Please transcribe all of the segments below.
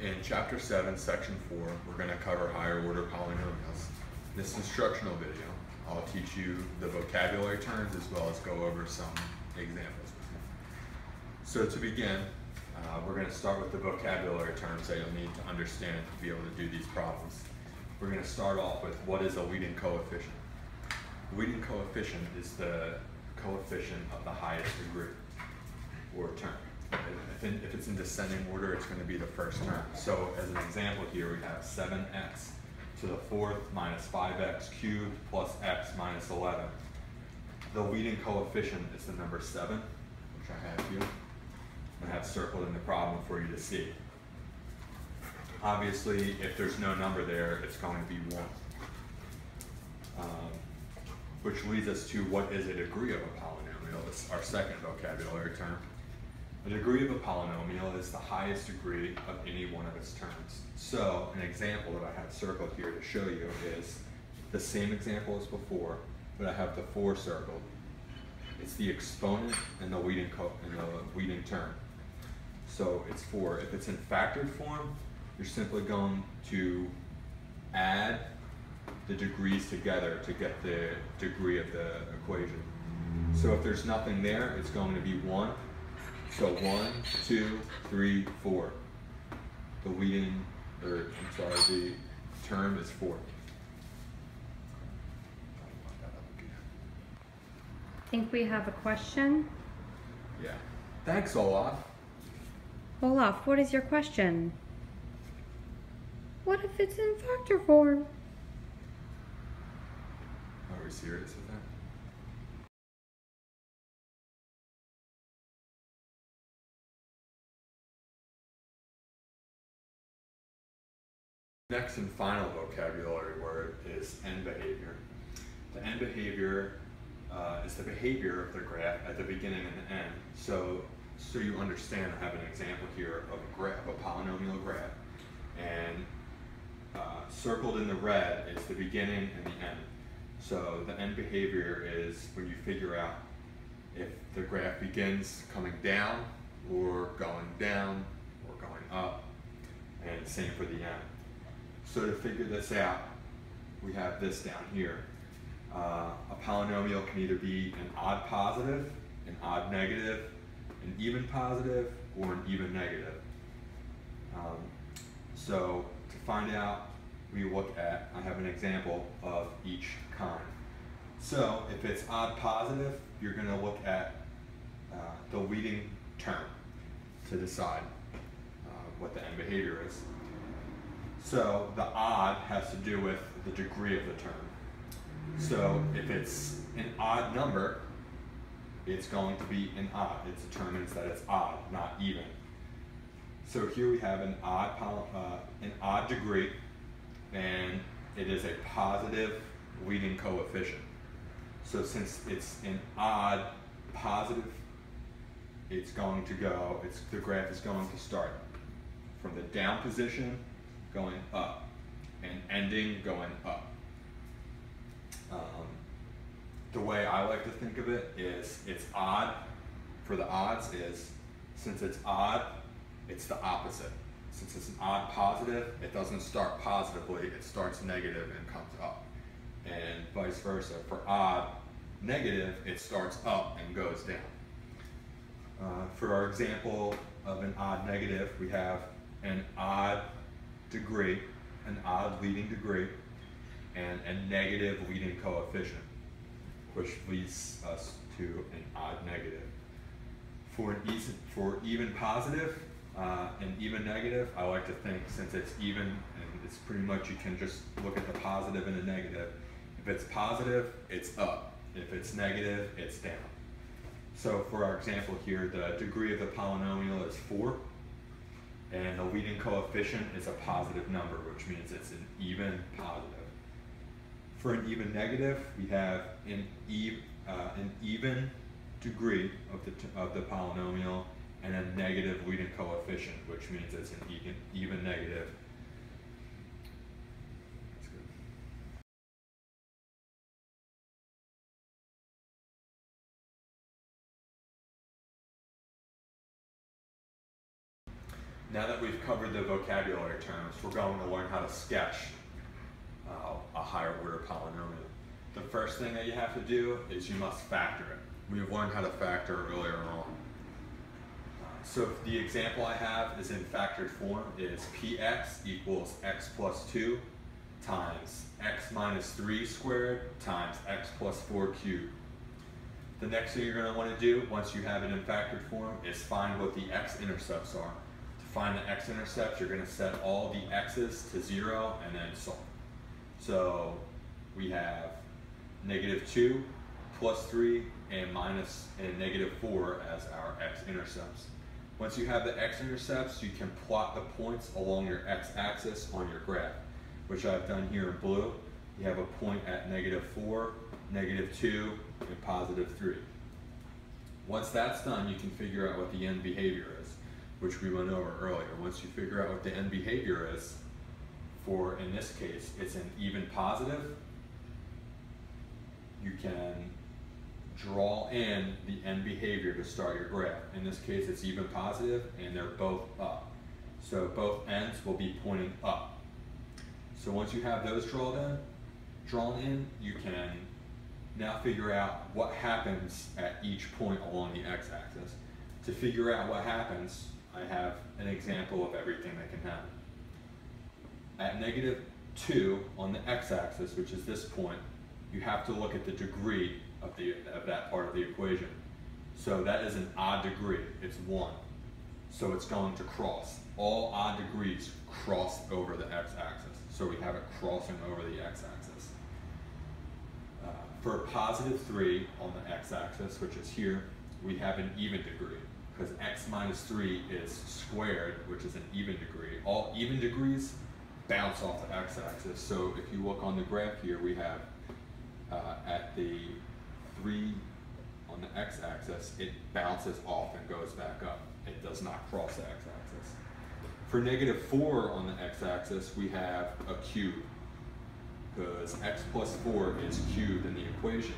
In Chapter 7, Section 4, we're going to cover higher order polynomials. In this instructional video, I'll teach you the vocabulary terms as well as go over some examples. So to begin, we're going to start with the vocabulary terms that you'll need to understand to be able to do these problems. We're going to start off with what is a leading coefficient. The leading coefficient is the coefficient of the highest degree or term. If it's in descending order, it's going to be the first term. So as an example here, we have 7x to the fourth minus 5x cubed plus x minus 11. The leading coefficient is the number 7, which I have here. I have circled in the problem for you to see. Obviously, if there's no number there, it's going to be 1. Which leads us to what is a degree of a polynomial. It's our second vocabulary term. The degree of a polynomial is the highest degree of any one of its terms. So an example that I have circled here to show you is the same example as before, but I have the 4 circled. It's the exponent and the leading term. So it's 4. If it's in factored form, you're simply going to add the degrees together to get the degree of the equation. So if there's nothing there, it's going to be 1. So 1, 2, 3, 4. The term is 4. I think we have a question. Yeah. Thanks, Olaf. Olaf, what is your question? What if it's in factor form? Are we serious with that? Next and final vocabulary word is end behavior. The end behavior is the behavior of the graph at the beginning and the end. So you understand, I have an example here of a graph, a polynomial graph, and circled in the red is the beginning and the end. So the end behavior is when you figure out if the graph begins coming down or going down or going up, and same for the end. So to figure this out, we have this down here. A polynomial can either be an odd positive, an odd negative, an even positive, or an even negative. So to find out, we look at, I have an example of each kind. So if it's odd positive, you're going to look at the leading term to decide what the end behavior is. So the odd has to do with the degree of the term. So if it's an odd number, it's going to be an odd. It determines that it's odd, not even. So here we have an odd degree, and it is a positive leading coefficient. So since it's an odd positive, it's going to go, the graph is going to start from the down position going up and ending going up. The way I like to think of it is it's odd. For the odds is, since it's odd, it's the opposite. Since it's an odd positive, it doesn't start positively, it starts negative and comes up. And vice versa. For odd negative, it starts up and goes down. For our example of an odd negative, we have an odd degree, an odd leading degree, and a negative leading coefficient, which leads us to an odd negative. For even positive and even negative, I like to think since it's even, and it's pretty much you can just look at the positive and the negative. If it's positive, it's up. If it's negative, it's down. So for our example here, the degree of the polynomial is 4. And the leading coefficient is a positive number, which means it's an even positive. For an even negative, we have an even degree of the polynomial and a negative leading coefficient, which means it's an even negative. That's good. Now that we've covered the vocabulary terms, we're going to learn how to sketch a higher order polynomial. The first thing that you have to do is you must factor it. We've learned how to factor earlier on. So the example I have is in factored form is px equals x plus 2 times x minus 3 squared times x plus 4 cubed. The next thing you're going to want to do once you have it in factored form is find what the x-intercepts are. To find the x-intercepts, you're going to set all the x's to 0 and then solve. So we have -2, +3, and -4 as our x-intercepts. Once you have the x-intercepts, you can plot the points along your x-axis on your graph, which I've done here in blue. You have a point at -4, -2, and +3. Once that's done, you can figure out what the end behavior is, which we went over earlier. Once you figure out what the end behavior is, for, in this case, it's an even positive, you can draw in the end behavior to start your graph. In this case, it's even positive, and they're both up. So both ends will be pointing up. So once you have those drawn in, you can now figure out what happens at each point along the x-axis. To figure out what happens, I have an example of everything that can happen. At -2 on the x-axis, which is this point, you have to look at the degree of that part of the equation. So that is an odd degree, it's 1. So it's going to cross. All odd degrees cross over the x-axis. So we have it crossing over the x-axis. For +3 on the x-axis, which is here, we have an even degree, because x minus 3 is squared, which is an even degree. All even degrees bounce off the x-axis. So if you look on the graph here, we have at the 3 on the x-axis, it bounces off and goes back up. It does not cross the x-axis. For -4 on the x-axis, we have a cube, because x plus 4 is cubed in the equation.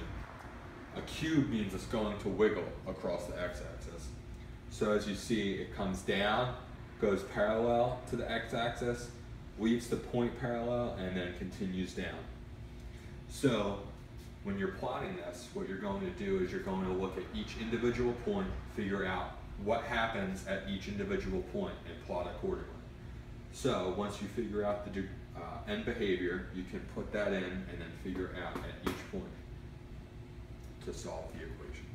A cube means it's going to wiggle across the x-axis. So as you see, it comes down, goes parallel to the x-axis, leaves the point parallel, and then continues down. So when you're plotting this, what you're going to do is you're going to look at each individual point, figure out what happens at each individual point, and plot accordingly. So once you figure out the end behavior, you can put that in and then figure out at each point to solve the equation.